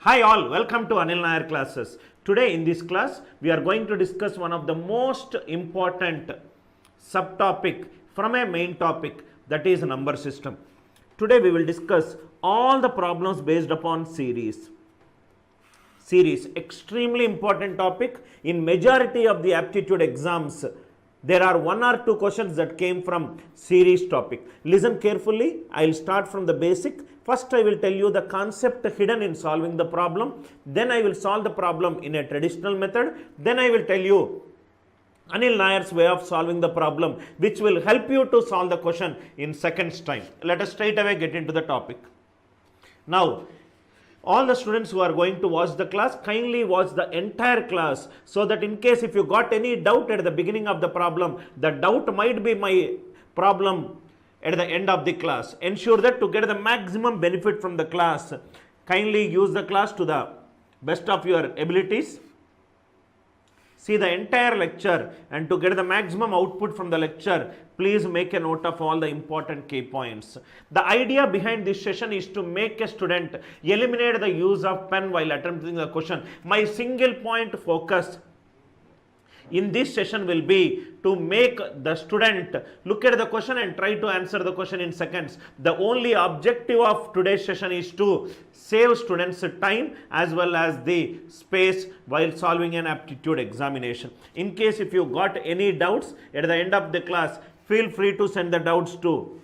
Hi all, welcome to Anil Nair classes. Today in this class, we are going to discuss one of the most important subtopic from a main topic, that is number system. Today we will discuss all the problems based upon series. Series, extremely important topic. In majority of the aptitude exams, there are one or two questions that came from series topic. Listen carefully. I will start from the basic. First, I will tell you the concept hidden in solving the problem. Then I will solve the problem in a traditional method. Then I will tell you Anil Nair's way of solving the problem, which will help you to solve the question in seconds time. Let us straight away get into the topic. Now, all the students who are going to watch the class, kindly watch the entire class, so that in case if you got any doubt at the beginning of the problem, the doubt might be my problem at the end of the class. Ensure that to get the maximum benefit from the class, kindly use the class to the best of your abilities. See the entire lecture, and to get the maximum output from the lecture, please make a note of all the important key points. The idea behind this session is to make a student eliminate the use of pen while attempting the question. My single point focus in this session will be to make the student look at the question and try to answer the question in seconds. The only objective of today's session is to save students time as well as the space while solving an aptitude examination. In case if you got any doubts at the end of the class, feel free to send the doubts to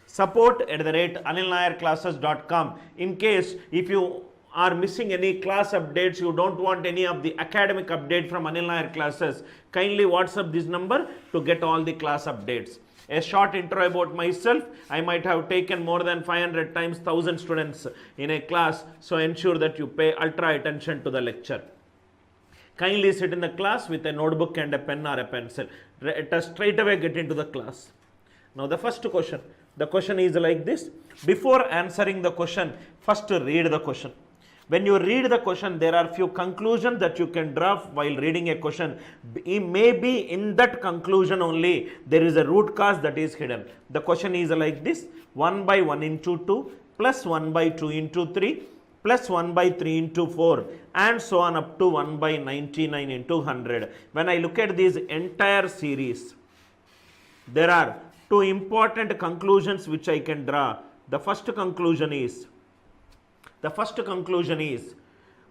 support@anilnairclasses.com. In case if you are missing any class updates, you don't want any of the academic update from Anil Nair classes, kindly WhatsApp this number to get all the class updates. A short intro about myself. I might have taken more than 500 times 1000 students in a class, so ensure that you pay ultra attention to the lecture. Kindly sit in the class with a notebook and a pen or a pencil. Let us straight away get into the class. Now the first question. The question is like this. Before answering the question, first read the question. When you read the question, there are few conclusions that you can draw while reading a question. Maybe in that conclusion only there is a root cause that is hidden. The question is like this: 1 by 1 into 2 plus 1 by 2 into 3 plus 1 by 3 into 4 and so on up to 1 by 99 into 100. When I look at this entire series, there are two important conclusions which I can draw. The first conclusion is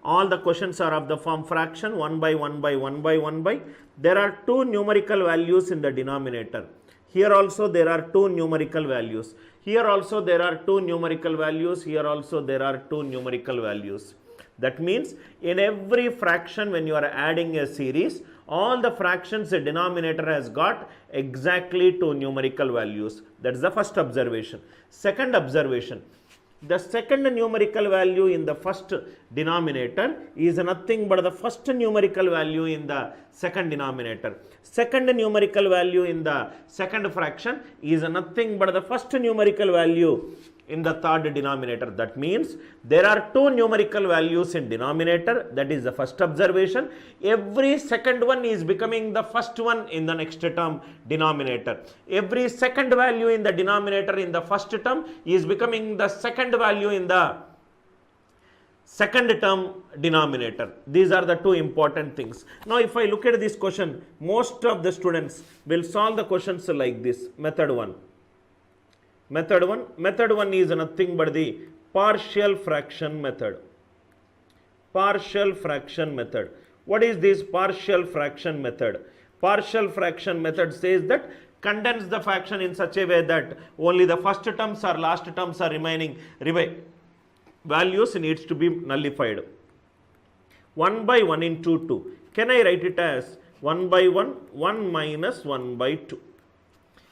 all the questions are of the form fraction 1 by 1 by 1 by 1 by. There are two numerical values in the denominator. Here also there are two numerical values. Here also there are two numerical values. Here also there are two numerical values. That means in every fraction, when you are adding a series, all the fractions the denominator has got exactly two numerical values. That is the first observation. Second observation. The second numerical value in the first denominator is nothing but the first numerical value in the second denominator. Second numerical value in the second fraction is nothing but the first numerical value in the third denominator. That means there are two numerical values in denominator. That is the first observation. Every second one is becoming the first one in the next term denominator. Every second value in the denominator in the first term is becoming the second value in the second term denominator. These are the two important things. Now if I look at this question, most of the students will solve the questions like this. Method 1. Method 1 is nothing but the partial fraction method. Partial fraction method. What is this partial fraction method? Partial fraction method says that condense the fraction in such a way that only the first terms or last terms are remaining. Values needs to be nullified. 1 by 1 into 2. Can I write it as 1 by 1, 1 minus 1 by 2.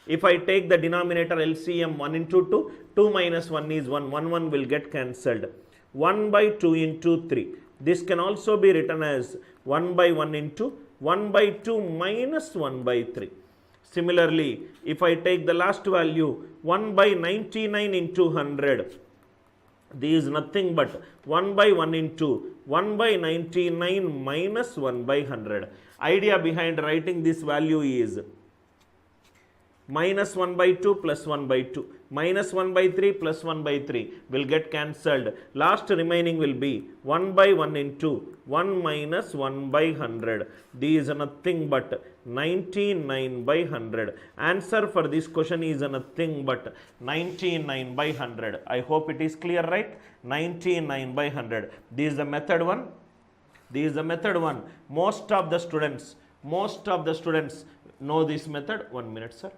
If I take the denominator LCM 1 into 2, 2 minus 1 is 1, 1 will get cancelled. 1 by 2 into 3. This can also be written as 1 by 1 into 1 by 2 minus 1 by 3. Similarly, if I take the last value 1 by 99 into 100, this is nothing but 1 by 1 into 1 by 99 minus 1 by 100. Idea behind writing this value is minus 1 by 2 plus 1 by 2, minus 1 by 3 plus 1 by 3 will get cancelled. Last remaining will be 1 by 1 into 1 minus 1 by 100. This is nothing but 99 by 100. Answer for this question is nothing but 99 by 100. I hope it is clear, right? 99 by 100. This is the method 1. This is the method 1. Most of the students know this method. 1 minute, sir.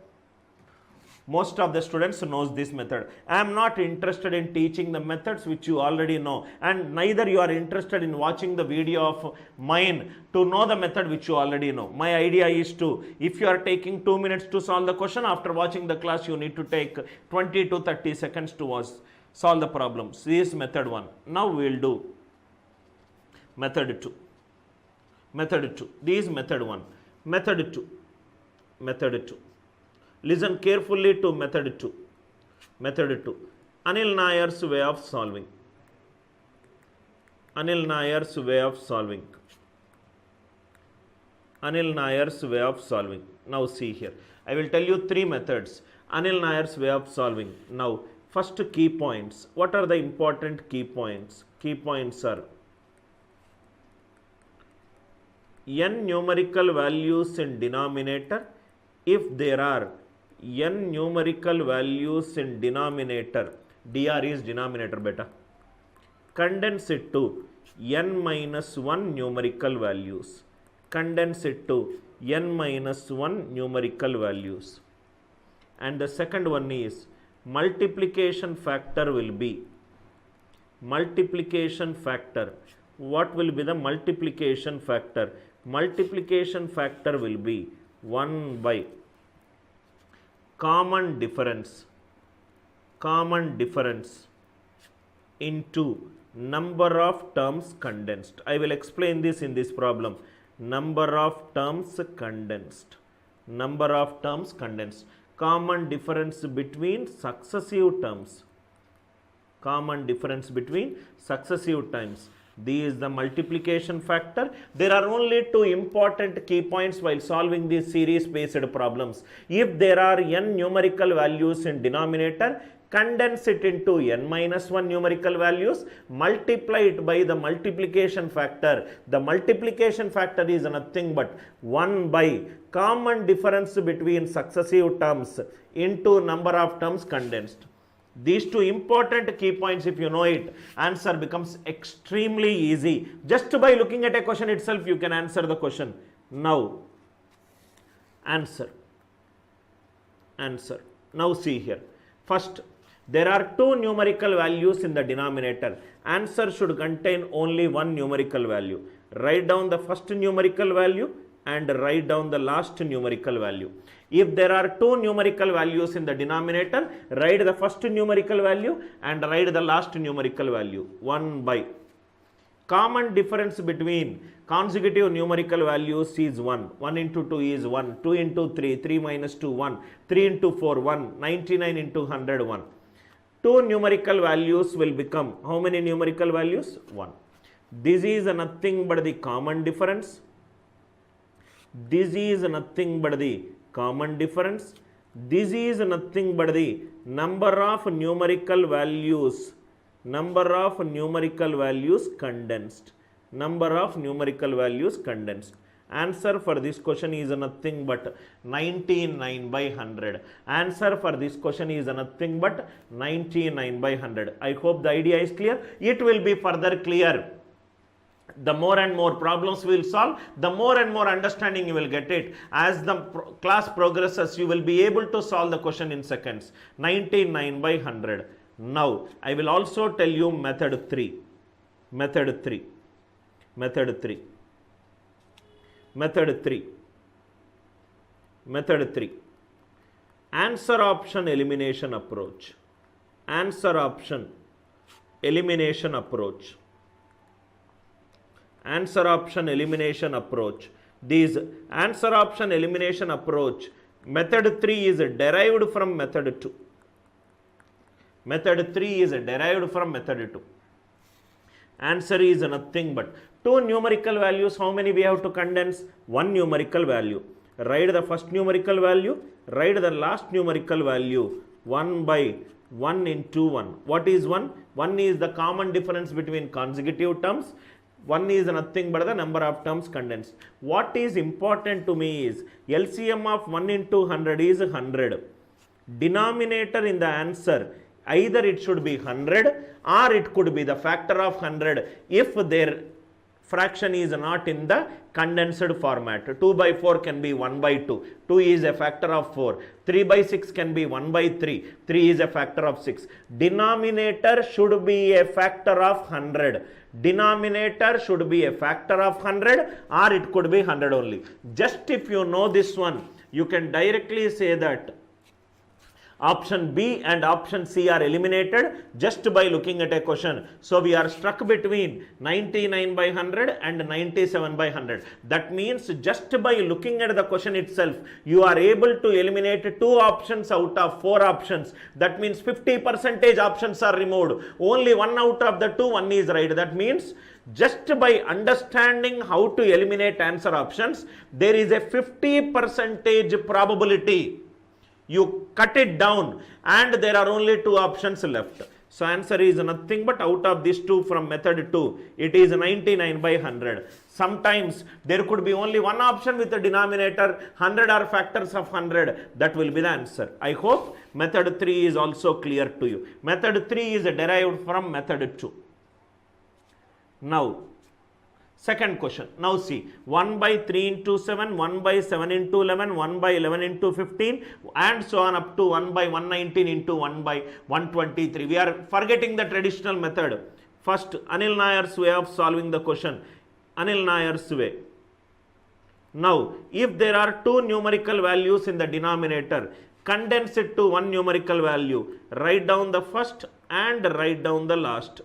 Most of the students knows this method. I am not interested in teaching the methods which you already know, and neither you are interested in watching the video of mine to know the method which you already know. My idea is to, if you are taking 2 minutes to solve the question, after watching the class you need to take 20 to 30 seconds to solve the problems. This is method 1. Now we will do method 2. Method 2. This is method 1. Method 2. Method 2. Listen carefully to method 2. Method 2. Anil Nair's way of solving. Anil Nair's way of solving. Anil Nair's way of solving. Now see here. I will tell you 3 methods. Anil Nair's way of solving. Now, first key points. What are the important key points? Key points are n numerical values in denominator. If there are n numerical values in denominator, dr is denominator beta, condense it to n minus 1 numerical values. Condense it to n minus 1 numerical values. And the second one is multiplication factor will be multiplication factor. What will be the multiplication factor? Multiplication factor will be 1 by common difference into number of terms condensed. I will explain this in this problem. Number of terms condensed. Number of terms condensed. Common difference between successive terms. Common difference between successive terms. This is the multiplication factor. There are only 2 important key points while solving these series based problems. If there are n numerical values in denominator, condense it into n minus 1 numerical values, multiply it by the multiplication factor. The multiplication factor is nothing but 1 by common difference between successive terms into number of terms condensed. These 2 important key points, if you know it, answer becomes extremely easy. Just by looking at a question itself, you can answer the question. Now, answer. Now see here. First, there are 2 numerical values in the denominator. Answer should contain only 1 numerical value. Write down the first numerical value and write down the last numerical value. If there are 2 numerical values in the denominator, write the first numerical value and write the last numerical value. 1 by common difference between consecutive numerical values is 1. 1 into 2 is 1. 2 into 3, 3 minus 2, 1. 3 into 4, 1. 99 into 100, 1. 2 numerical values will become, how many numerical values? 1. This is nothing but the common difference. This is nothing but the common difference. This is nothing but the number of numerical values. Number of numerical values condensed. Number of numerical values condensed. Answer for this question is nothing but 99 by 100. Answer for this question is nothing but 99 by 100. I hope the idea is clear. It will be further clear. The more and more problems we will solve, the more and more understanding you will get it. As the class progresses, you will be able to solve the question in seconds. 99 by 100. Now, I will also tell you method 3. Method 3. Method 3. Method 3. Method 3. Answer option elimination approach. Answer option elimination approach. Answer option elimination approach. This answer option elimination approach, method 3 is derived from method 2. Method 3 is derived from method 2. Answer is nothing but 2 numerical values. How many we have to condense? 1 numerical value. write the first numerical value, write the last numerical value, 1 by 1 into 1. What is 1? 1 is the common difference between consecutive terms. 1 is nothing but the number of terms condensed. What is important to me is LCM of 1 into 100 is 100. Denominator in the answer, either it should be 100 or it could be the factor of 100 if their fraction is not in the condensed format. 2 by 4 can be 1 by 2. 2 is a factor of 4. 3 by 6 can be 1 by 3. 3 is a factor of 6. Denominator should be a factor of 100. Denominator should be a factor of 100 or it could be 100 only. Just if you know this one, you can directly say that option B and option C are eliminated just by looking at a question. So we are stuck between 99 by 100 and 97 by 100. That means just by looking at the question itself, you are able to eliminate 2 options out of 4 options. That means 50% options are removed. Only 1 out of the 2, 1 is right. That means just by understanding how to eliminate answer options, there is a 50% probability. You cut it down and there are only 2 options left. So answer is nothing but out of these 2 from method 2, it is 99 by 100. Sometimes there could be only 1 option with the denominator, 100 are factors of 100. That will be the answer. I hope method 3 is also clear to you. Method 3 is derived from method 2. Now, second question. Now see, 1 by 3 into 7, 1 by 7 into 11, 1 by 11 into 15 and so on up to 1 by 119 into 1 by 123. We are forgetting the traditional method. First, Anil Nair's way of solving the question. Anil Nair's way. Now, if there are 2 numerical values in the denominator, condense it to 1 numerical value. Write down the first and write down the last.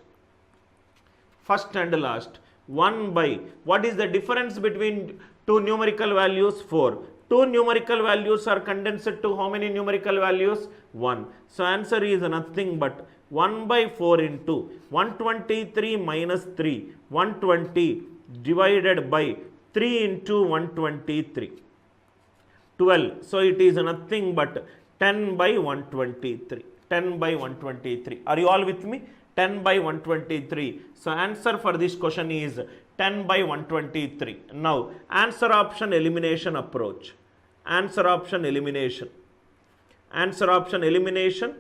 First and last. 1 by, what is the difference between 2 numerical values? 4. 2 numerical values are condensed to how many numerical values? 1. So answer is nothing but 1 by 4 into 123 minus 3, 120 divided by 3 into 123, 12. So it is nothing but 10 by 123, 10 by 123. Are you all with me? 10 by 123. So answer for this question is 10 by 123. Now answer option elimination approach. Answer option elimination. Answer option elimination.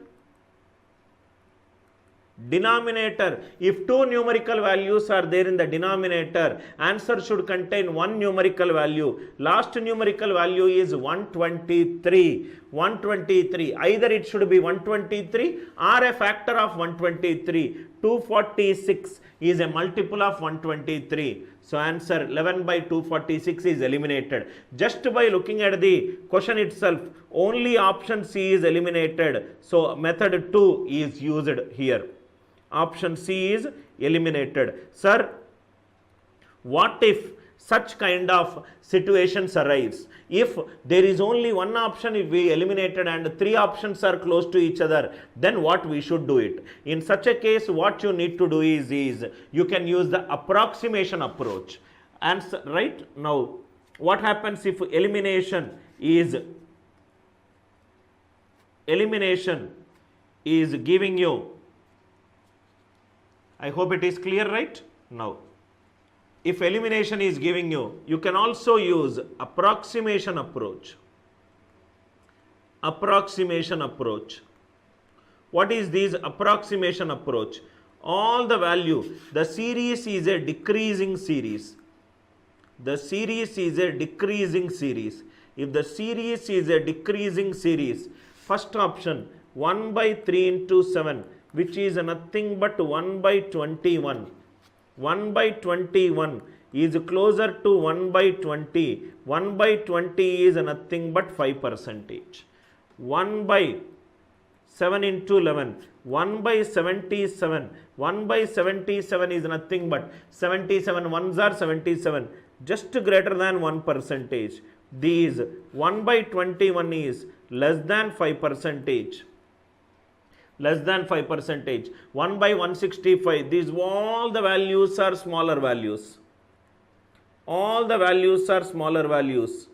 Denominator, if 2 numerical values are there in the denominator, answer should contain 1 numerical value. Last numerical value is 123. 123. Either it should be 123 or a factor of 123. 246 is a multiple of 123. So answer 11 by 246 is eliminated. Just by looking at the question itself, only option C is eliminated. So method 2 is used here. Option C is eliminated. Sir, what if such kind of situations arise? If there is only 1 option if we eliminated and 3 options are close to each other, then what we should do it? In such a case, what you need to do is you can use the approximation approach. Answer, right? Now, what happens if elimination is giving you, I hope it is clear, right? Now, if elimination is giving you, you can also use approximation approach. Approximation approach. What is this approximation approach? All the value, the series is a decreasing series. The series is a decreasing series. If the series is a decreasing series, first option 1 by 3 into 7, which is nothing but 1 by 21. 1 by 21 is closer to 1 by 20. 1 by 20 is nothing but 5%. 1 by 7 into 11. 1 by 77. 1 by 77 is nothing but 77 ones are 77. Just greater than 1%. These 1 by 21 is less than 5%. Less than 5%. 1 by 165, these all the values are smaller values. All the values are smaller values.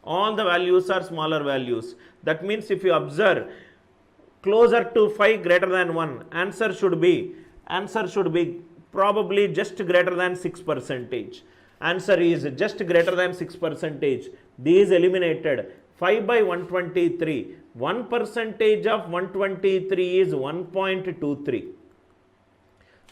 All the values are smaller values. That means if you observe closer to 5 greater than 1, answer should be probably just greater than 6%. Answer is just greater than 6%. These eliminated. 5 by 123. 1% of 123 is 1.23.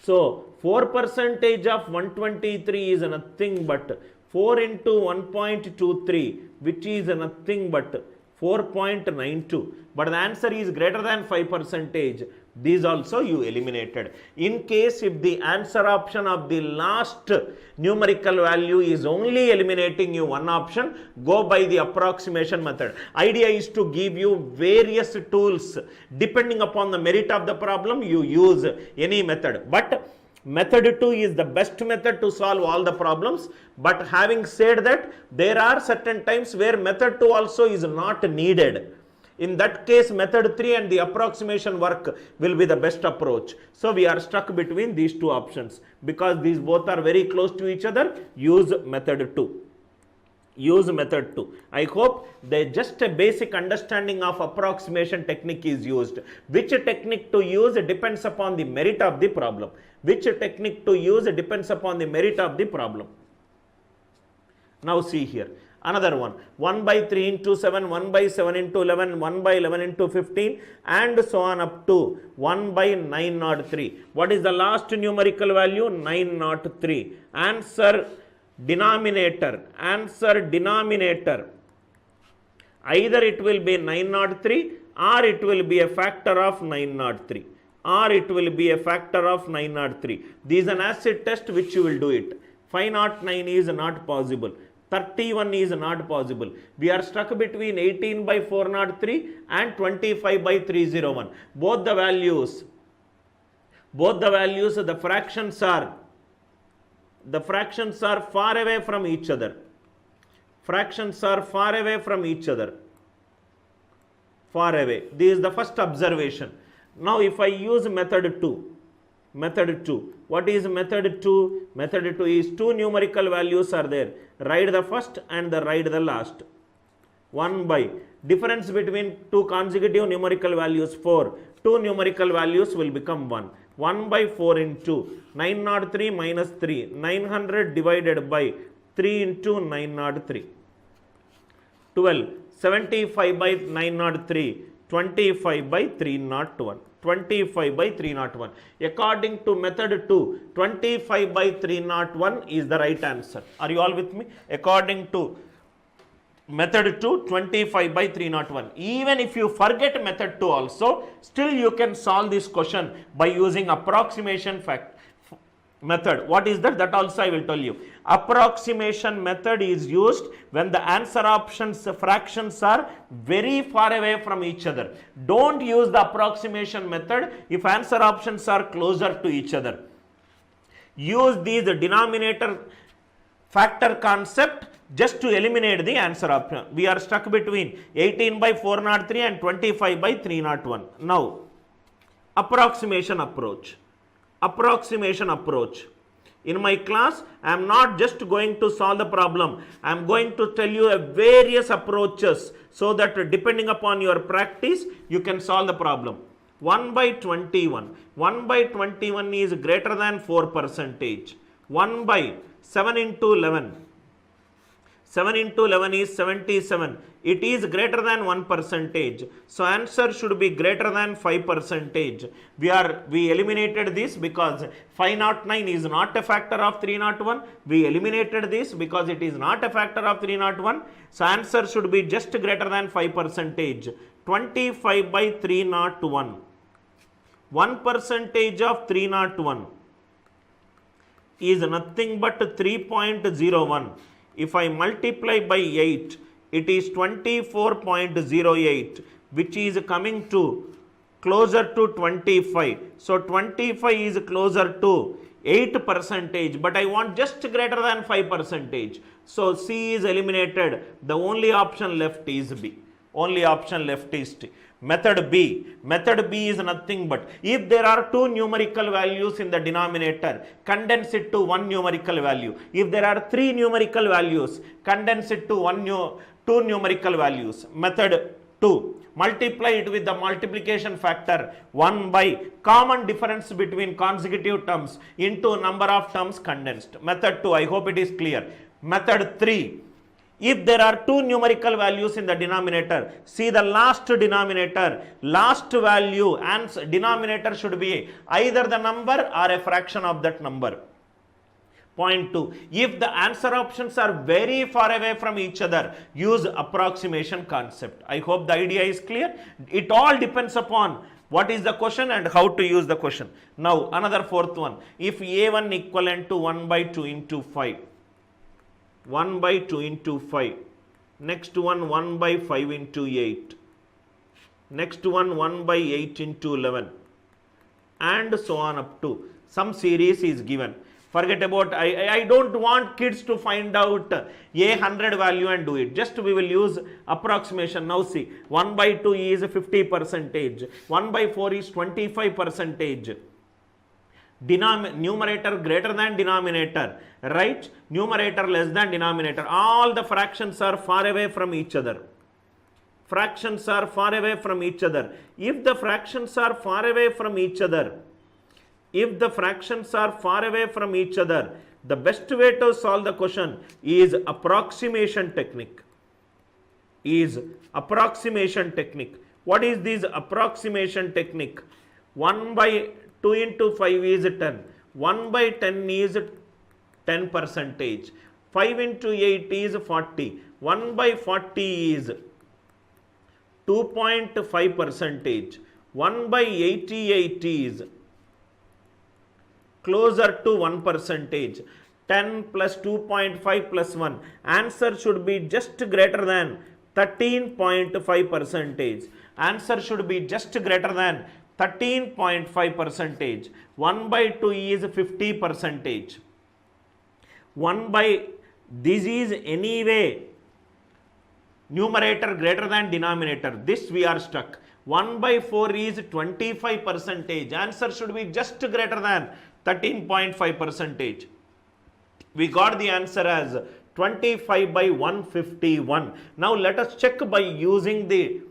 So 4% of 123 is nothing but 4 into 1.23, which is nothing but 4.92. But the answer is greater than 5%. These also you eliminated. In case if the answer option of the last numerical value is only eliminating you one option, go by the approximation method. Idea is to give you various tools. Depending upon the merit of the problem, you use any method. But method 2 is the best method to solve all the problems. But having said that, there are certain times where method 2 also is not needed. In that case, method 3 and the approximation work will be the best approach. So we are stuck between these two options. Because these both are very close to each other, use method 2. Use method 2. I hope just a basic understanding of approximation technique is used. Which technique to use depends upon the merit of the problem. Which technique to use depends upon the merit of the problem. Now see here. Another one, 1 by 3 into 7, 1 by 7 into 11, 1 by 11 into 15, and so on up to 1 by 903. What is the last numerical value? 903. Answer denominator. Either it will be 903 or it will be a factor of 903. This is an acid test which you will do it. 509 is not possible. 31 is not possible. We are stuck between 18 by 403 and 25 by 301. Both the values, the fractions are far away from each other. Far away. This is the first observation. Now if I use method 2. What is method 2? Method 2 is two numerical values are there. Write the first and write the last. 1 by difference between two consecutive numerical values 4. Two numerical values will become 1. 1 by 4 into 903 minus 3. 900 divided by 3 into 903. 12. 75 by 903. 25 by 301. 25 by 301. According to method 2, 25 by 301 is the right answer. Are you all with me? According to method 2, 25 by 301. Even if you forget method 2 also, still you can solve this question by using approximation method. What is that? That also I will tell you. Approximation method is used when the answer options fractions are very far away from each other. Don't use the approximation method if answer options are closer to each other. Use these denominator factor concept just to eliminate the answer option. We are stuck between 18 by 403 and 25 by 301. Now, approximation approach. In my class, I am not just going to solve the problem. I am going to tell you various approaches so that depending upon your practice, you can solve the problem. 1 by 21. 1 by 21 is greater than 4%. 1 by 7 into 11. 7 into 11 is 77. It is greater than 1%. So answer should be greater than 5%. We eliminated this because 509 is not a factor of 301. We eliminated this because it is not a factor of 301. So answer should be just greater than 5%. 25 by 301. 1% of 301 is nothing but 3.01. If I multiply by 8, it is 24.08, which is coming to closer to 25. So 25 is closer to 8%, but I want just greater than 5%. So C is eliminated. The only option left is B. Method B is nothing but if there are two numerical values in the denominator, condense it to one numerical value. If there are three numerical values, condense it to one two numerical values. Method 2. Multiply it with the multiplication factor 1 by common difference between consecutive terms into number of terms condensed. Method 2, I hope it is clear. Method 3, if there are two numerical values in the denominator, see the last denominator, last value and denominator should be either the number or a fraction of that number. Point 2, if the answer options are very far away from each other, use approximation concept. I hope the idea is clear. It all depends upon what is the question and how to use the question. Now another fourth one, if A1 equivalent to 1 by 2 into 5, 1 by 2 into 5, next one 1 by 5 into 8, next one 1 by 8 into 11, and so on up to some series is given. Forget about, I don't want kids to find out A100 value and do it. Just we will use approximation. Now see, 1 by 2 is 50%, 1 by 4 is 25%. Numerator greater than denominator, right? Numerator less than denominator. All the fractions are far away from each other. Fractions are far away from each other. If the fractions are far away from each other, if the fractions are far away from each other, the best way to solve the question is approximation technique. What is this approximation technique? 1 by 2 into 5 is 10. 1 by 10 is 10%. 5 into 8 is 40. 1 by 40 is 2.5%. 1 by 88 is closer to 1%. 10 plus 2.5 plus 1. Answer should be just greater than 13.5%. Answer should be just greater than 13.5%. 1 by 2 is 50%. 1 by, this is anyway numerator greater than denominator. This we are stuck. 1 by 4 is 25%. Answer should be just greater than 13.5%. We got the answer as 25 by 151. Now let us check by using the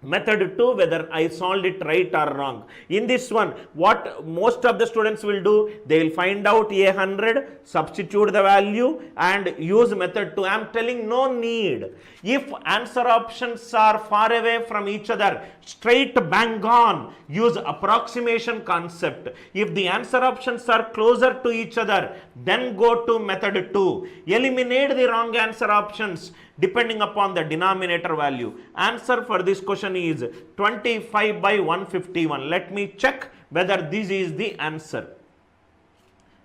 method 2 whether I solved it right or wrong. In this one, what most of the students will do, they will find out A100, substitute the value and use method 2. I am telling no need. If answer options are far away from each other, straight bang on, use approximation concept. If the answer options are closer to each other, then go to method 2. Eliminate the wrong answer options depending upon the denominator value. Answer for this question is 25 by 151. Let me check whether this is the answer.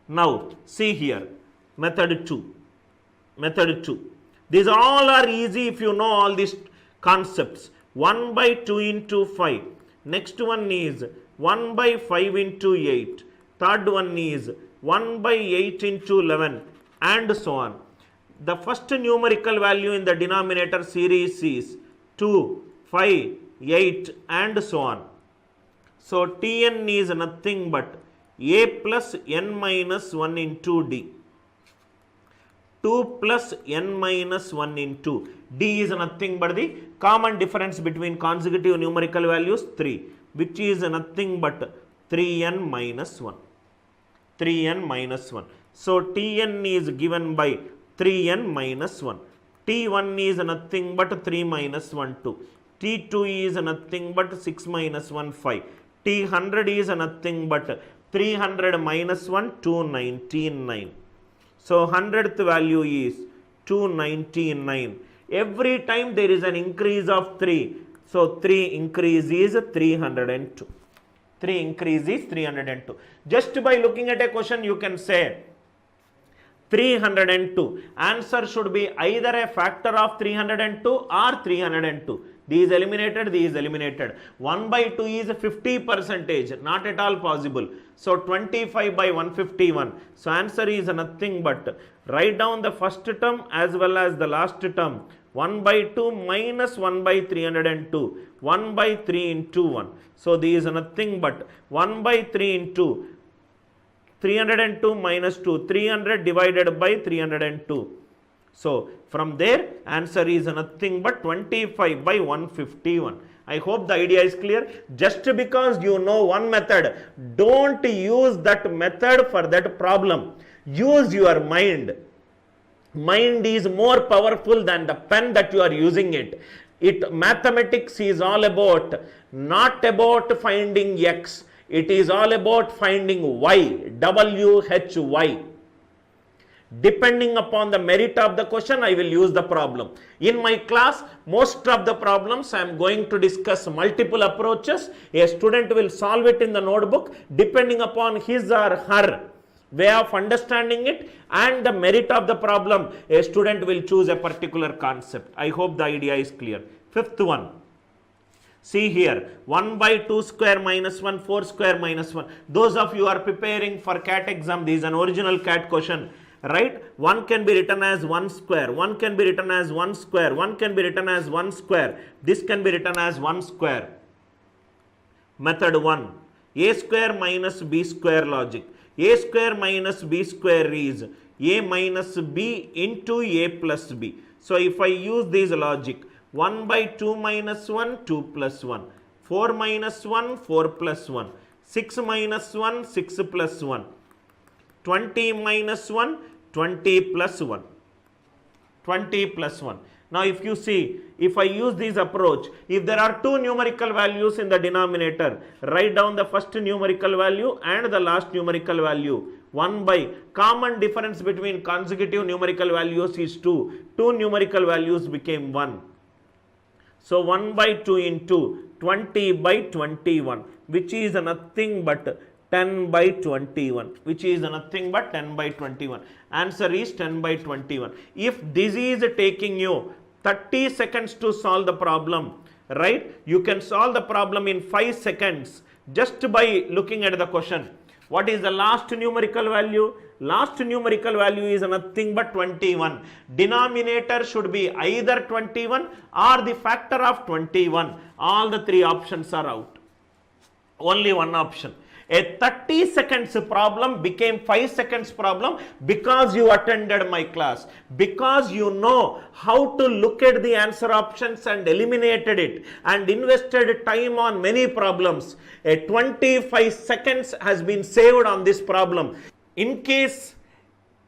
Now see here, method 2. These all are easy if you know all these concepts. 1 by 2 into 5. Next one is 1 by 5 into 8. Third one is 1 by 8 into 11 and so on. The first numerical value in the denominator series is 2, 5, 8 and so on. So Tn is nothing but a plus n minus 1 into d. 2 plus n minus 1 into d is nothing but the common difference between consecutive numerical values 3, which is nothing but 3n minus 1. 3n minus 1. So Tn is given by 3n minus 1. T1 is nothing but 3 minus 1, 2. T2 is nothing but 6 minus 1, 5. T100 is nothing but 300 minus 1, 299. So 100th value is 299. Every time there is an increase of 3. So 3 increase is 302. 3 increase is 302. Just by looking at a question you can say 302. Answer should be either a factor of 302 or 302. These eliminated, these eliminated. 1 by 2 is 50%, not at all possible. So 25 by 151. So answer is nothing but, write down the first term as well as the last term. 1 by 2 minus 1 by 302. 1 by 3 into 1. So this is nothing but 1 by 3 into 302 minus 2, 300 divided by 302. So from there answer is nothing but 25 by 151. I hope the idea is clear. Just because you know one method, don't use that method for that problem. Use your mind. Mind is more powerful than the pen that you are using it. Mathematics is all about, not about finding x. It is all about finding y, W-H-Y. Depending upon the merit of the question, I will use the problem. In my class, most of the problems I am going to discuss multiple approaches. A student will solve it in the notebook depending upon his or her way of understanding it and the merit of the problem. A student will choose a particular concept. I hope the idea is clear. Fifth one. See here, 1 by 2 square minus 1, 4 square minus 1. Those of you who are preparing for CAT exam, this is an original CAT question. Right? 1 can be written as 1 square, 1 can be written as 1 square, 1 can be written as 1 square, this can be written as 1 square. Method 1, a square minus b square logic. A square minus b square is a minus b into a plus b. So if I use this logic, 1 by 2 minus 1, 2 plus 1, 4 minus 1, 4 plus 1, 6 minus 1, 6 plus 1, 20 minus 1, 20 plus 1, 20 plus 1. Now if you see, if I use this approach, if there are two numerical values in the denominator, write down the first numerical value and the last numerical value. 1 by common difference between consecutive numerical values is 2. Two numerical values became 1. So 1 by 2 into 20 by 21, which is nothing but 10 by 21, which is nothing but 10 by 21. Answer is 10 by 21. If this is taking you 30 seconds to solve the problem, right? You can solve the problem in 5 seconds just by looking at the question. What is the last numerical value? Last numerical value is nothing but 21. Denominator should be either 21 or the factor of 21. All the three options are out. Only one option. A 30 seconds problem became 5 seconds problem because you attended my class, because you know how to look at the answer options and eliminated it and invested time on many problems. A 25 seconds has been saved on this problem. In case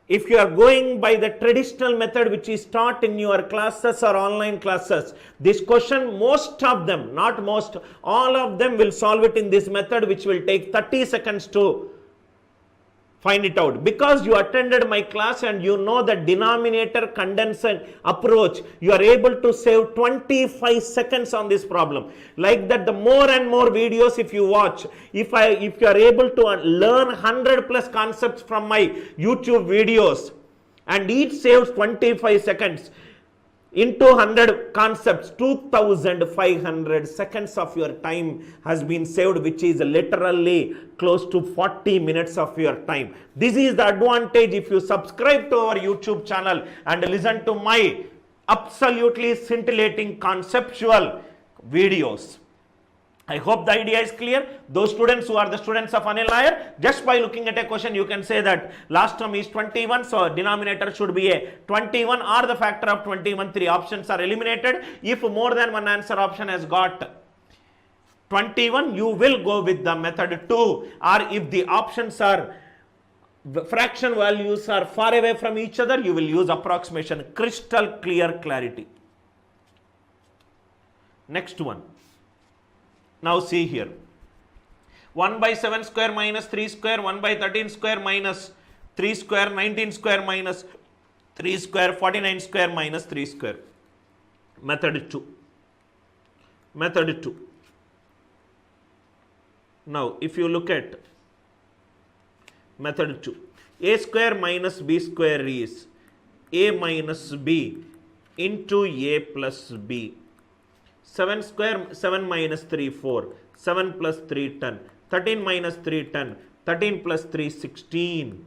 if you are going by the traditional method which is taught in your classes or online classes, this question, most of them, not most, all of them will solve it in this method which will take 30 seconds to find it out. Because you attended my class and you know the denominator condensation approach, you are able to save 25 seconds on this problem. Like that, the more and more videos if you watch, if you are able to learn 100 plus concepts from my YouTube videos and each saves 25 seconds, into 100 concepts, 2500 seconds of your time has been saved, which is literally close to 40 minutes of your time. This is the advantage if you subscribe to our YouTube channel and listen to my absolutely scintillating conceptual videos. I hope the idea is clear. Those students who are the students of Anil Nair, just by looking at a question, you can say that last term is 21, so denominator should be a 21 or the factor of 21. Three options are eliminated. If more than one answer option has got 21, you will go with the method 2, or if the options are fraction values are far away from each other, you will use approximation. Crystal clear clarity. Next one. Now see here, 1 by 7 square minus 3 square, 1 by 13 square minus 3 square, 19 square minus 3 square, 49 square minus 3 square. Method 2. Method 2. Now if you look at method 2, a square minus b square is a minus b into a plus b. 7 square, 7 minus 3, 4, 7 plus 3, 10, 13 minus 3, 10, 13 plus 3, 16,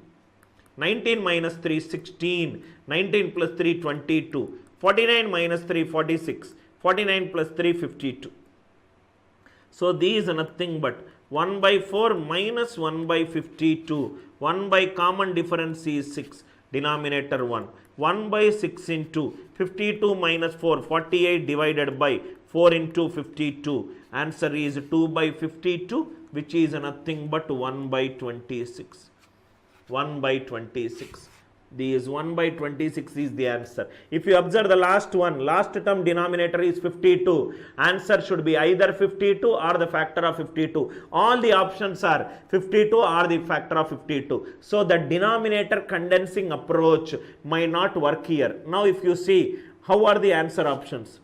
19 minus 3, 16, 19 plus 3, 22, 49 minus 3, 46, 49 plus 3, 52. So these are nothing but 1 by 4 minus 1 by 52, 1 by common difference is 6, denominator 1. 1 by 6 into 52 minus 4, 48 divided by 4 into 52. Answer is 2 by 52, which is nothing but 1 by 26. 1 by 26. This 1 by 26 is the answer. If you observe the last one, last term denominator is 52. Answer should be either 52 or the factor of 52. All the options are 52 or the factor of 52. So the denominator condensing approach might not work here. Now if you see, how are the answer options?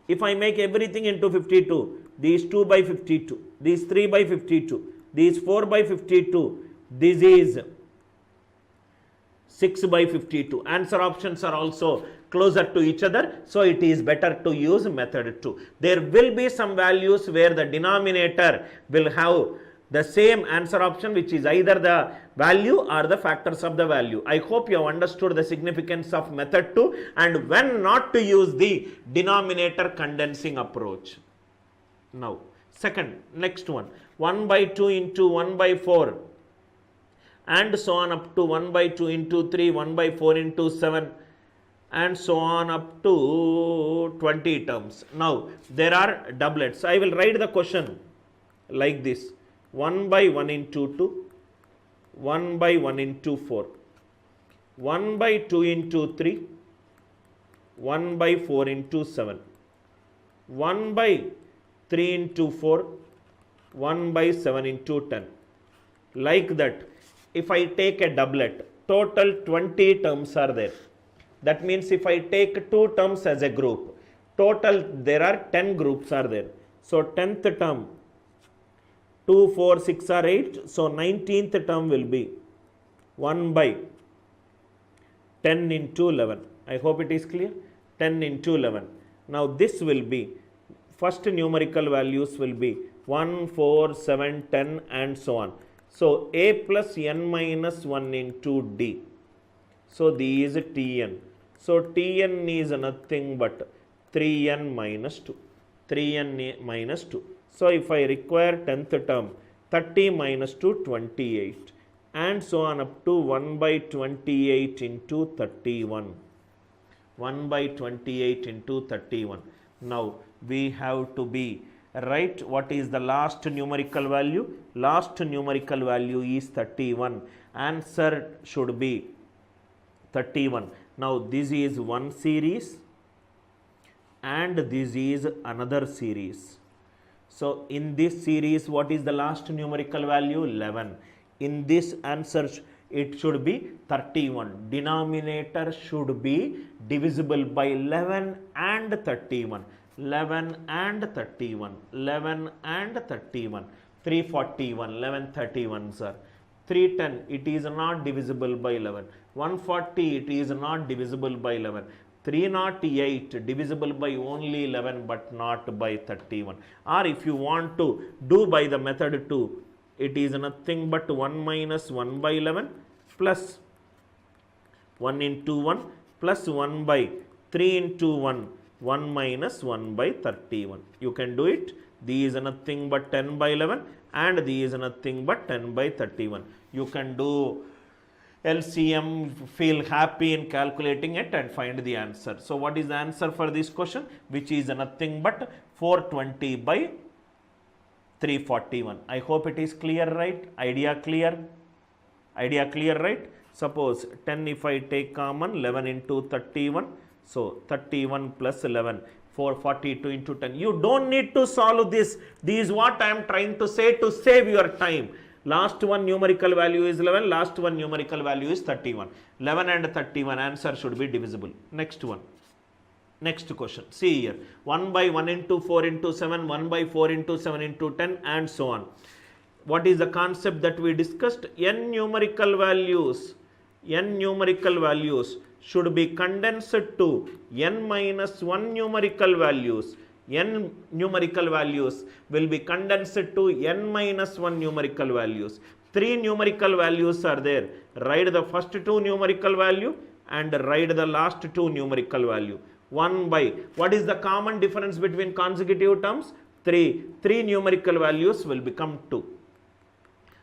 If I make everything into 52, these 2 by 52, these 3 by 52, these 4 by 52, this is 6 by 52. Answer options are also closer to each other, so it is better to use method 2. There will be some values where the denominator will have the same answer option, which is either the value or the factors of the value. I hope you have understood the significance of method 2 and when not to use the denominator condensing approach. Now, next one, 1 by 2 into 1 by 4. And so on up to 1 by 2 into 3, 1 by 4 into 7 and so on up to 20 terms. Now, there are doublets. I will write the question like this: 1 by 1 into 2, 1 by 1 into 4, 1 by 2 into 3, 1 by 4 into 7, 1 by 3 into 4, 1 by 7 into 10. Like that. If I take a doublet, total 20 terms are there. That means if I take 2 terms as a group, total there are 10 groups are there. So 10th term, 2, 4, 6 or 8. So 19th term will be 1 by 10 into 11. I hope it is clear. 10 into 11. Now this will be, first numerical values will be 1, 4, 7, 10 and so on. So, a plus n minus 1 into d. So, this is Tn. So, Tn is nothing but 3n minus 2. 3n minus 2. So, if I require 10th term, 30 minus 2, 28. And so on up to 1 by 28 into 31. 1 by 28 into 31. Now, we have to be right. What is the last numerical value? Last numerical value is 31. Answer should be 31. Now this is one series and this is another series. So in this series, what is the last numerical value? 11. In this answer, it should be 31. Denominator should be divisible by 11 and 31. 11 and 31, 11 and 31, 341, 11 31 sir, 310, it is not divisible by 11, 140, it is not divisible by 11, 308, divisible by only 11 but not by 31. Or if you want to do by the method 2, it is nothing but 1 minus 1 by 11 plus 1 into 1 plus 1 by 3 into 1, 1 minus 1 by 31. You can do it. These is nothing but 10 by 11 and these is nothing but 10 by 31. You can do LCM, feel happy in calculating it and find the answer. So what is the answer for this question? Which is nothing but 420 by 341. I hope it is clear, right? Idea clear? Idea clear, right? Suppose 10 if I take common, 11 into 31. So 31 plus 11, 442 into 10. You don't need to solve this. This is what I am trying to say to save your time. Last one numerical value is 11, last one numerical value is 31. 11 and 31 answer should be divisible. Next one. Next question. See here. 1 by 1 into 4 into 7, 1 by 4 into 7 into 10 and so on. What is the concept that we discussed? N numerical values should be condensed to n minus 1 numerical values. N numerical values will be condensed to n minus 1 numerical values. 3 numerical values are there. Write the first 2 numerical value and write the last 2 numerical value. 1 by, what is the common difference between consecutive terms? 3. 3 numerical values will become 2.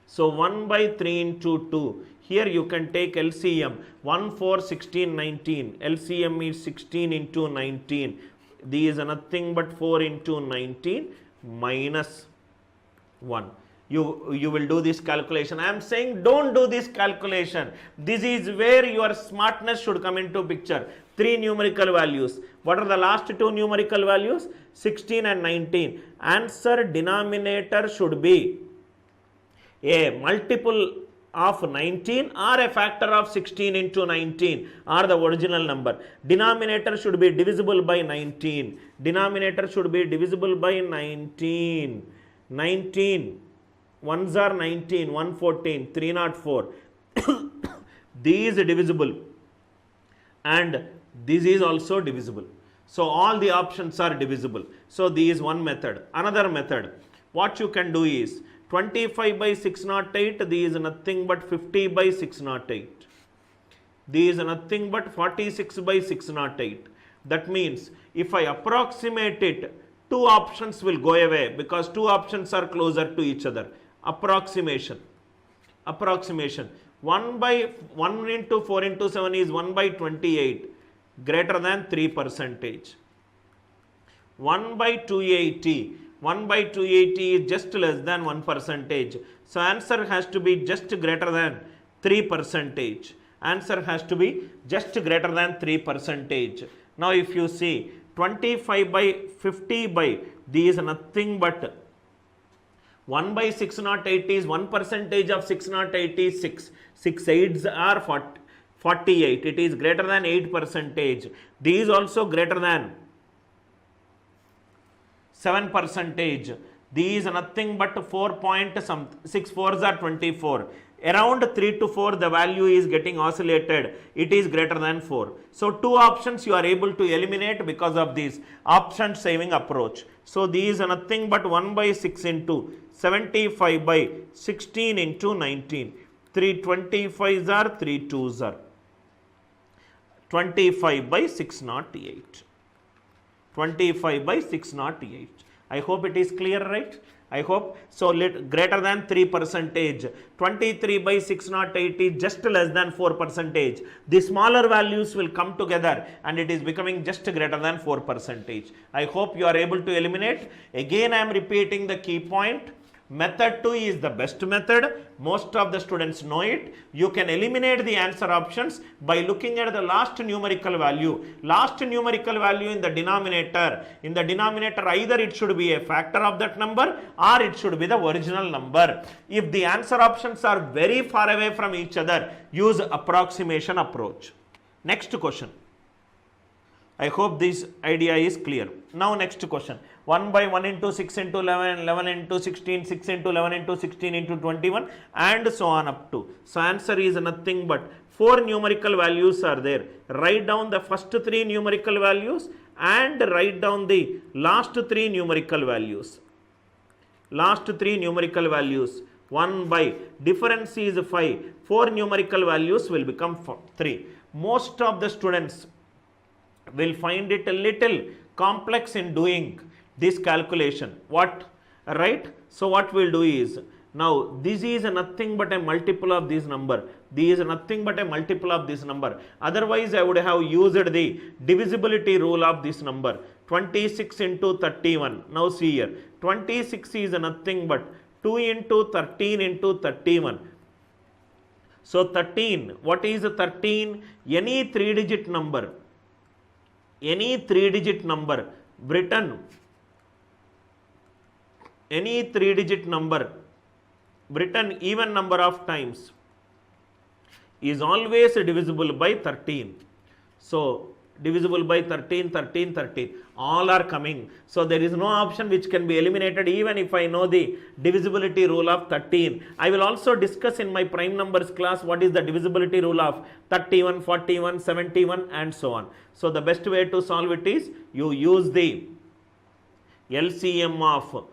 So 1 by 3 into 2. Here you can take LCM. 1, 4, 16, 19. LCM is 16 into 19. These are nothing but 4 into 19 minus 1. You will do this calculation. I am saying don't do this calculation. This is where your smartness should come into picture. 3 numerical values. What are the last 2 numerical values? 16 and 19. Answer denominator should be a multiple of 19 or a factor of 16 into 19 or the original number. Denominator should be divisible by 19. Denominator should be divisible by 19. 19. Ones are 19, 114, 304. These divisible and this is also divisible. So all the options are divisible. So this is one method. Another method, what you can do is 25 by 608, this is nothing but 50 by 608. This is nothing but 46 by 608. That means if I approximate it, 2 options will go away because 2 options are closer to each other. Approximation. 1 by 1 into 4 into 7 is 1 by 28, greater than 3%. 1 by 280. 1 by 280 is just less than 1%. So answer has to be just greater than 3%. Answer has to be just greater than 3%. Now if you see 25 by 50 by, these is nothing but 1 by 608 is 1% of 608 is 6. 6 8s are 48. It is greater than 8%. These also greater than 7%. These are nothing but 4 point some 6 4s are 24. Around 3 to 4 the value is getting oscillated. It is greater than 4. So 2 options you are able to eliminate because of this option saving approach. So these are nothing but 1 by 6 into 75 by 16 into 19. 3 25s are 3 2s are 25 by 608. 25 by 608. I hope it is clear, right? I hope. So greater than 3%. 23 by 608 is just less than 4%. The smaller values will come together and it is becoming just greater than 4%. I hope you are able to eliminate. Again I am repeating the key point. Method 2 is the best method. Most of the students know it. You can eliminate the answer options by looking at the last numerical value. Last numerical value in the denominator. In the denominator, either it should be a factor of that number or it should be the original number. If the answer options are very far away from each other, use approximation approach. Next question. I hope this idea is clear. Now next question. 1 by 1 into 6 into 11, 11 into 16, 6 into 11 into 16 into 21 and so on up to. So answer is nothing but 4 numerical values are there. Write down the first 3 numerical values and write down the last 3 numerical values. Last 3 numerical values. 1 by difference is 5. 4 numerical values will become 3. Most of the students will find it a little complex in doing this calculation. What? Right? So what we'll do is, now this is nothing but a multiple of this number. This is nothing but a multiple of this number. Otherwise I would have used the divisibility rule of this number. 26 into 31. Now see here. 26 is nothing but 2 into 13 into 31. So 13. What is 13? Any 3-digit number. Any 3-digit number written, any 3-digit number written even number of times is always divisible by 13. So divisible by 13, 13, 13. All are coming. So there is no option which can be eliminated even if I know the divisibility rule of 13. I will also discuss in my prime numbers class what is the divisibility rule of 31, 41, 71 and so on. So the best way to solve it is you use the LCM of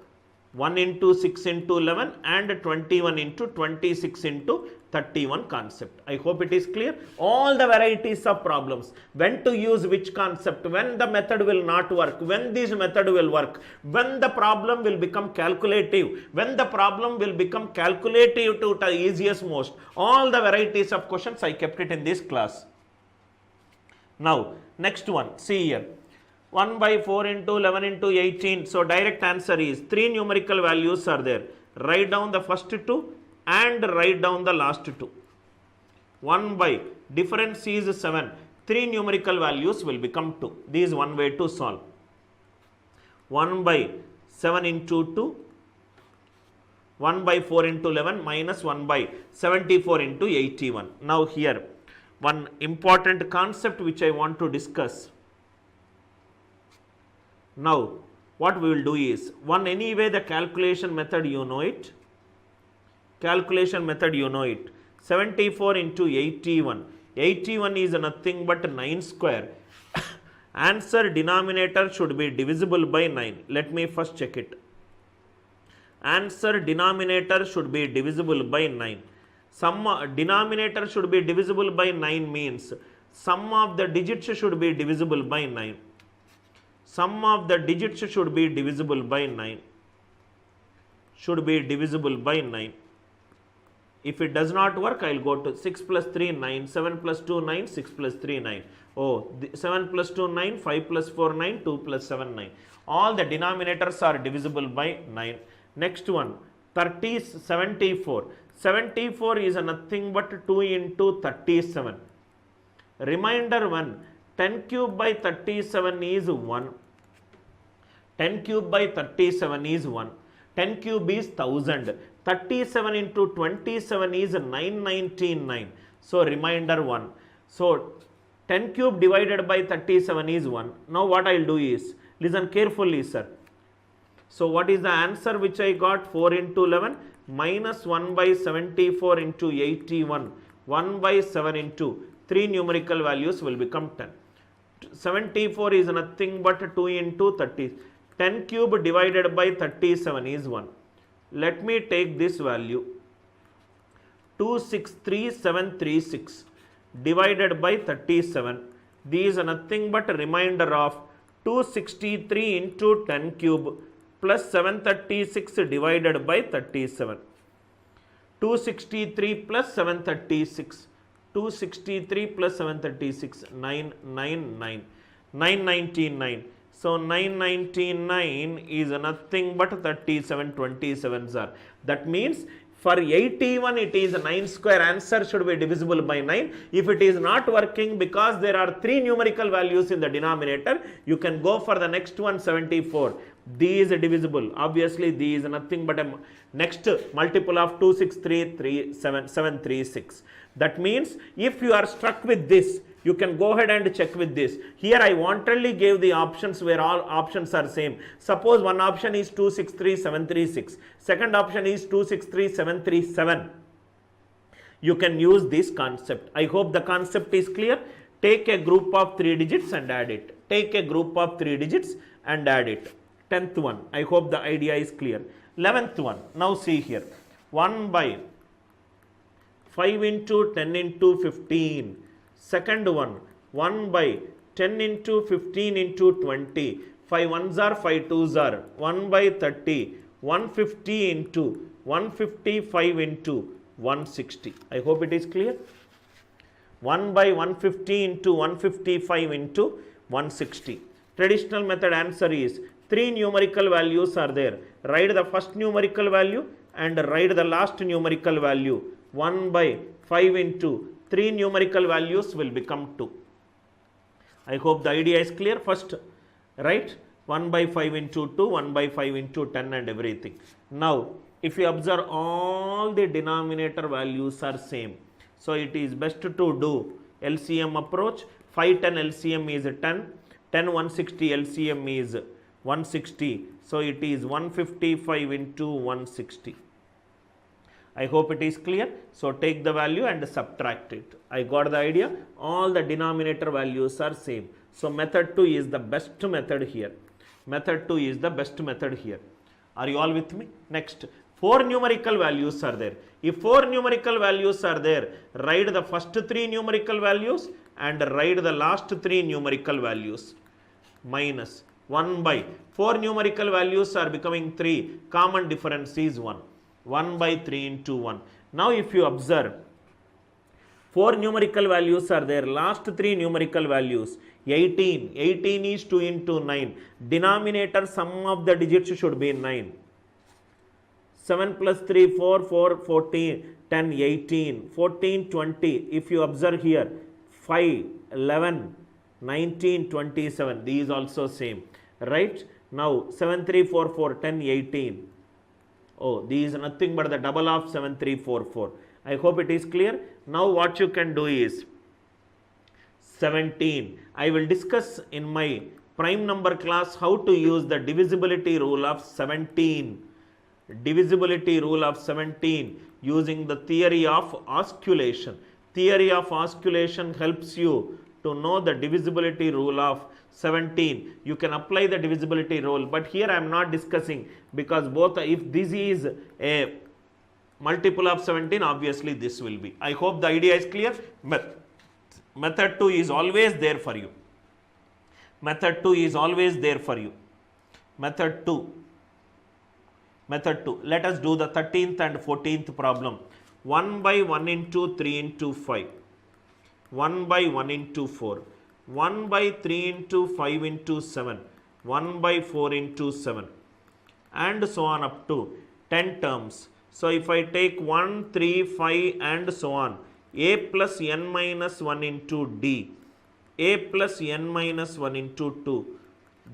1 into 6 into 11 and 21 into 26 into 31 concept. I hope it is clear. All the varieties of problems, when to use which concept, when the method will not work, when this method will work, when the problem will become calculative, when the problem will become calculative to the easiest most. All the varieties of questions I kept it in this class. Now, next one, see here. 1 by 4 into 11 into 18. So, direct answer is 3 numerical values are there. Write down the first 2 and write down the last 2. 1 by difference is 7. 3 numerical values will become 2. This is one way to solve. 1 by 7 into 2. 1 by 4 into 11 minus 1 by 74 into 81. Now, here one important concept which I want to discuss. Now, what we will do is, anyway the calculation method you know it. Calculation method you know it. 74 into 81. 81 is nothing but 9 square. Answer denominator should be divisible by 9. Let me first check it. Answer denominator should be divisible by 9. Denominator should be divisible by 9 means sum of the digits should be divisible by 9. Sum of the digits should be divisible by 9. Should be divisible by 9. If it does not work, I will go to 6 plus 3, 9, 7 plus 2, 9, 6 plus 3, 9. Oh, 7 plus 2, 9, 5 plus 4, 9, 2 plus 7, 9. All the denominators are divisible by 9. Next one, 74. 74 is nothing but 2 into 37. Reminder 1, 10 cube by 37 is 1. 10 cube by 37 is 1. 10 cube is 1000. 37 into 27 is 999. So, reminder 1. So, 10 cube divided by 37 is 1. Now, what I will do is, listen carefully, sir. So, what is the answer which I got? 4 into 11 minus 1 by 74 into 81. 1 by 7 into 3 numerical values will become 10. 74 is nothing but 2 into 30. 10 cube divided by 37 is 1. Let me take this value. 263736 divided by 37. This is nothing but a remainder of 263 into 10 cube plus 736 divided by 37. 263 plus 736. 263 plus 736, 999, 999. So, 999 is nothing but 3727s are. That means, for 81 it is 9 square, answer should be divisible by 9. If it is not working because there are 3 numerical values in the denominator, you can go for the next one, 74. These is divisible. Obviously, these is nothing but a next multiple of 736. That means, if you are struck with this, you can go ahead and check with this. Here I wantedly gave the options where all options are same. Suppose one option is 263736. Second option is 263737. You can use this concept. I hope the concept is clear. Take a group of 3 digits and add it. Take a group of 3 digits and add it. 10th one. I hope the idea is clear. 11th one. Now see here. 1 by 5 into 10 into 15. Second one, 1 by 10 into 15 into 20. 5 ones are, 5 twos are. 1 by 30. 150 into 155 into 160. I hope it is clear. 1 by 150 into 155 into 160. Traditional method answer is 3 numerical values are there. Write the first numerical value and write the last numerical value. 1 by 5 into 3 numerical values will become 2. I hope the idea is clear. First, write 1 by 5 into 2, 1 by 5 into 10 and everything. Now, if you observe, all the denominator values are same. So, it is best to do LCM approach. 510 LCM is 10, 10 160 LCM is 160. So, it is 155 into 160. I hope it is clear. So, take the value and subtract it. I got the idea. All the denominator values are same. So, method 2 is the best method here. Method 2 is the best method here. Are you all with me? Next, 4 numerical values are there. If 4 numerical values are there, write the first 3 numerical values and write the last 3 numerical values. Minus 1 by 4 numerical values are becoming 3. Common difference is 1. 1 by 3 into 1. Now if you observe, 4 numerical values are there. Last 3 numerical values. 18. 18 is 2 into 9. Denominator sum of the digits should be 9. 7 plus 3, 4, 4, 14, 10, 18, 14, 20. If you observe here, 5, 11, 19, 27. These also same. Right? Now, 7, 3, 4, 4, 10, 18. Oh, these is nothing but the double of 7, 3, 4, 4. I hope it is clear. Now, what you can do is 17. I will discuss in my prime number class how to use the divisibility rule of 17. Divisibility rule of 17 using the theory of osculation. Theory of osculation helps you to know the divisibility rule of 17. You can apply the divisibility rule, but here I am not discussing because both, if this is a multiple of 17, obviously this will be. I hope the idea is clear. Method 2 is always there for you. Method 2 is always there for you. Method 2. Method 2. Let us do the 13th and 14th problem. 1 by 1 into 3 into 5. 1 by 1 into 4. 1 by 3 into 5 into 7. 1 by 4 into 7. And so on up to 10 terms. So if I take 1, 3, 5 and so on. A plus n minus 1 into D. A plus n minus 1 into 2.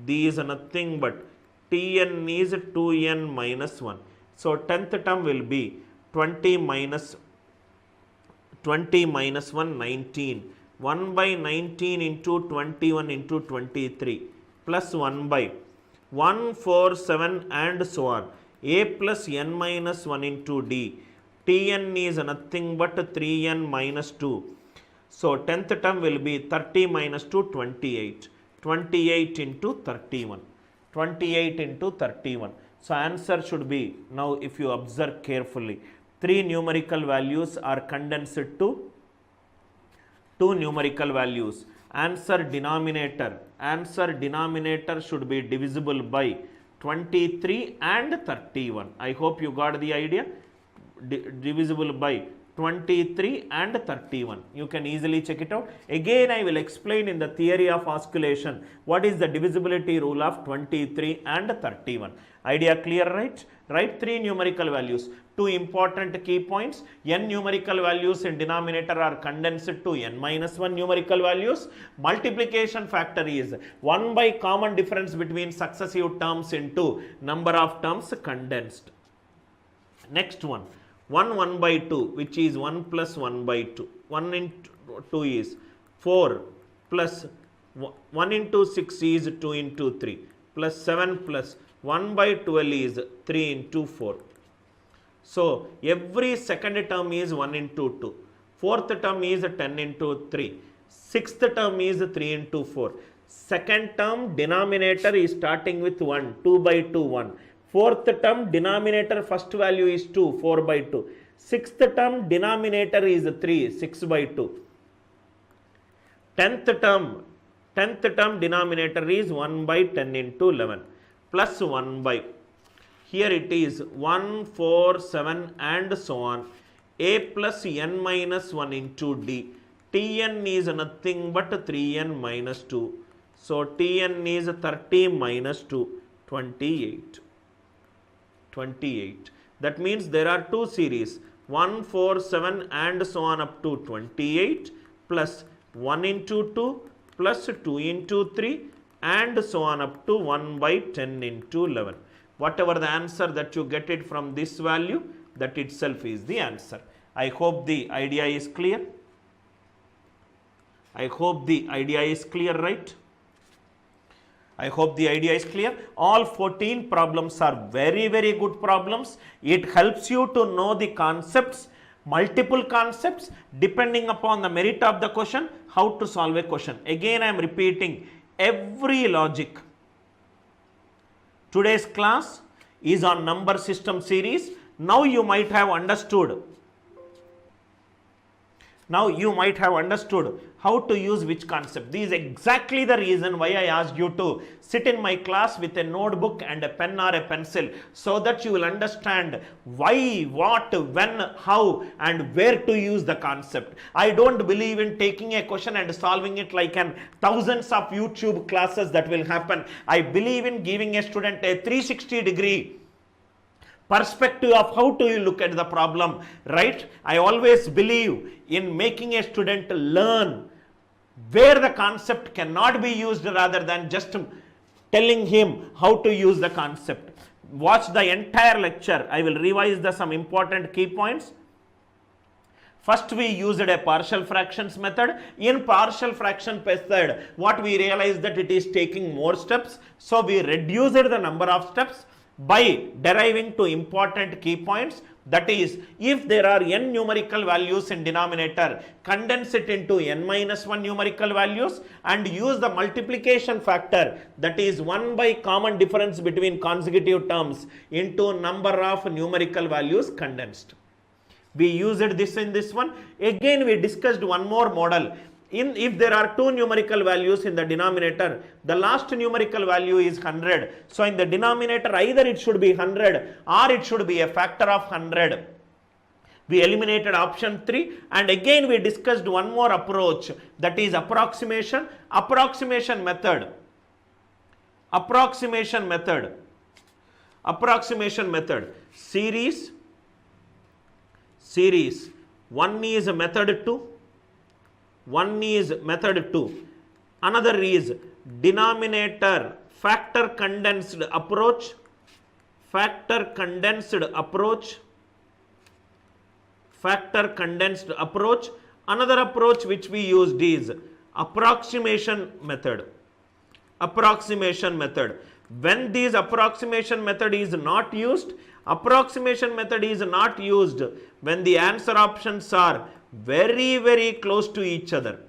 These are nothing but Tn is 2n minus 1. So 10th term will be 20 minus 1, 19. 1 by 19 into 21 into 23 plus 1 by 1, 4, 7 and so on. A plus n minus 1 into D. Tn is nothing but 3n minus 2. So 10th term will be 30 minus 2, 28. 28 into 31. 28 into 31. So answer should be, now if you observe carefully, 3 numerical values are condensed to 2 numerical values. Answer denominator should be divisible by 23 and 31. I hope you got the idea. Divisible by 23 and 31. You can easily check it out. Again, I will explain in the theory of osculation what is the divisibility rule of 23 and 31. Idea clear, right? Write 3 numerical values. 2 important key points. N numerical values in denominator are condensed to n minus 1 numerical values. Multiplication factor is 1 by common difference between successive terms into number of terms condensed. Next one. 1 by 2, which is 1 plus 1 by 2. 1 into 2 is 4 plus 1 into 6 is 2 into 3 plus 7 plus 1 by 12 is 3 into 4. So every second term is 1 into 2. Fourth term is 10 into 3. Sixth term is 3 into 4. Second term denominator is starting with 1. 2 by 2, 1. Fourth term denominator first value is 2, 4 by 2. Sixth term denominator is 3, 6 by 2. Tenth term denominator is 1 by 10 into 11 plus 1 by. Here it is 1, 4, 7 and so on. A plus n minus 1 into D. Tn is nothing but 3n minus 2. So Tn is 30 minus 2, 28. 28. That means there are 2 series 1, 4, 7 and so on up to 28 plus 1 into 2 plus 2 into 3 and so on up to 1 by 10 into 11. Whatever the answer that you get it from this value, that itself is the answer. I hope the idea is clear. I hope the idea is clear, right? I hope the idea is clear. All 14 problems are very, very good problems. It helps you to know the concepts, multiple concepts, depending upon the merit of the question, how to solve a question. Again, I am repeating every logic. Today's class, is on number system series. Now you might have understood. Now you might have understood how to use which concept. This is exactly the reason why I asked you to sit in my class with a notebook and a pen or a pencil, so that you will understand why, what, when, how and where to use the concept. I don't believe in taking a question and solving it like thousands of YouTube classes that will happen. I believe in giving a student a 360-degree perspective of how to look at the problem, right? I always believe in making a student learn where the concept cannot be used, rather than just telling him how to use the concept. Watch the entire lecture. I will revise some important key points. First, we used a partial fractions method. In partial fraction method, what we realized that it is taking more steps. So we reduced the number of steps by deriving two important key points. That is, if there are n numerical values in denominator, condense it into n minus 1 numerical values and use the multiplication factor, that is 1 by common difference between consecutive terms, into number of numerical values condensed. We used this in this one. Again, we discussed one more model. If there are two numerical values in the denominator, the last numerical value is 100. So in the denominator, either it should be 100 or it should be a factor of 100. We eliminated option 3, and again we discussed one more approach, that is approximation method. Series. One is method 2. Another is denominator factor condensed approach. Another approach which we used is approximation method. When this approximation method is not used, when the answer options are very close to each other.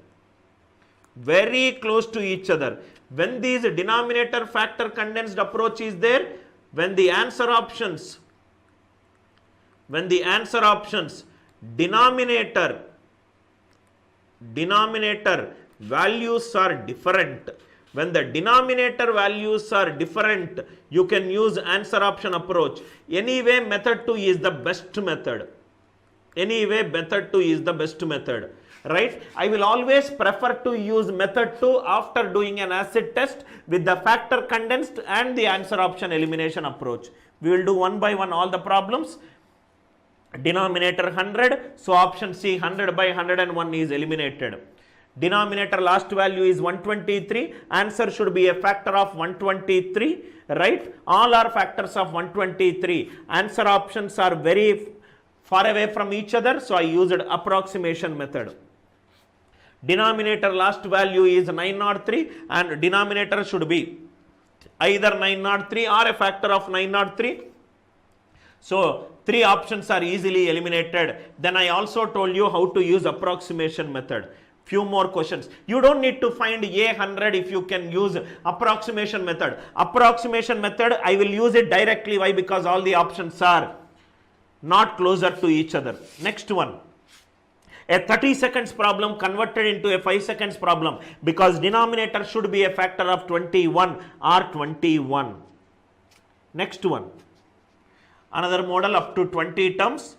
When this denominator factor condensed approach is there, when the answer options denominator values are different. When the denominator values are different, you can use answer option approach. Anyway, method 2 is the best method. Right? I will always prefer to use method 2 after doing an acid test with the factor condensed and the answer option elimination approach. We will do one by one all the problems. Denominator 100, so option C 100 by 101 is eliminated. Denominator last value is 123, answer should be a factor of 123, right? All are factors of 123. Answer options are very far away from each other, so I used approximation method. Denominator last value is 903 and denominator should be either 903 or a factor of 903. So 3 options are easily eliminated. Then I also told you how to use approximation method. Few more questions. You don't need to find A100 if you can use approximation method. Approximation method, I will use it directly. Why? Because all the options are not closer to each other. Next one. A 30 seconds problem converted into a 5 seconds problem, because denominator should be a factor of 21 or 21. Next one. Another model up to 20 terms.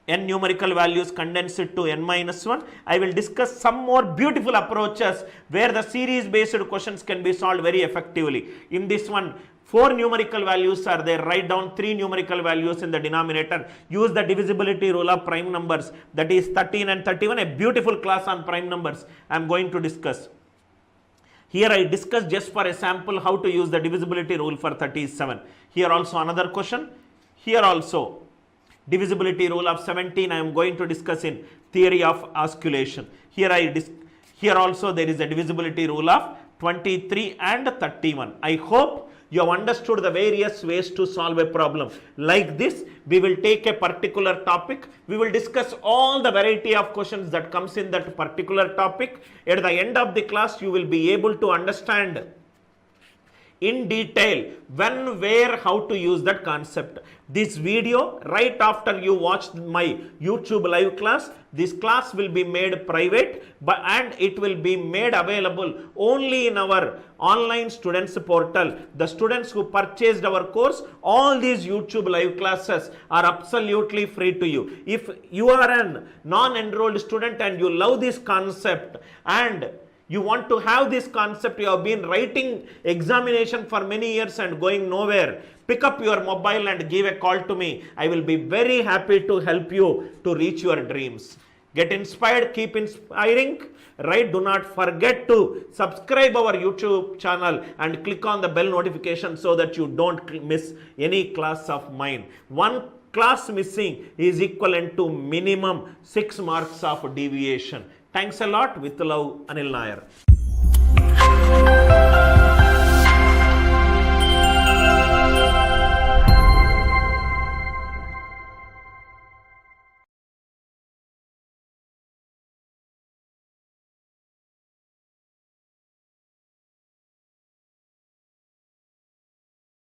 N numerical values condensed to n minus 1. I will discuss some more beautiful approaches where the series based questions can be solved very effectively. In this one, 4 numerical values are there. Write down 3 numerical values in the denominator. Use the divisibility rule of prime numbers, that is 13 and 31. A beautiful class on prime numbers I am going to discuss. Here I discuss just for a sample how to use the divisibility rule for 37. Here also another question. Here also divisibility rule of 17 I am going to discuss in theory of osculation. Here also there is a divisibility rule of 23 and 31. I hope you have understood the various ways to solve a problem. Like this, we will take a particular topic. We will discuss all the variety of questions that comes in that particular topic. At the end of the class, you will be able to understand in detail when, where, how to use that concept. This video, right after you watch my YouTube live class, this class will be made private and it will be made available only in our online students portal. The students who purchased our course, all these YouTube live classes are absolutely free to you. If you are a non-enrolled student and you love this concept and you want to have this concept, you have been writing examination for many years and going nowhere, pick up your mobile and give a call to me. I will be very happy to help you to reach your dreams. Get inspired, keep inspiring, right? Do not forget to subscribe our YouTube channel and click on the bell notification so that you don't miss any class of mine. One class missing is equivalent to minimum 6 marks of deviation. Thanks a lot. With love, Anil Nair.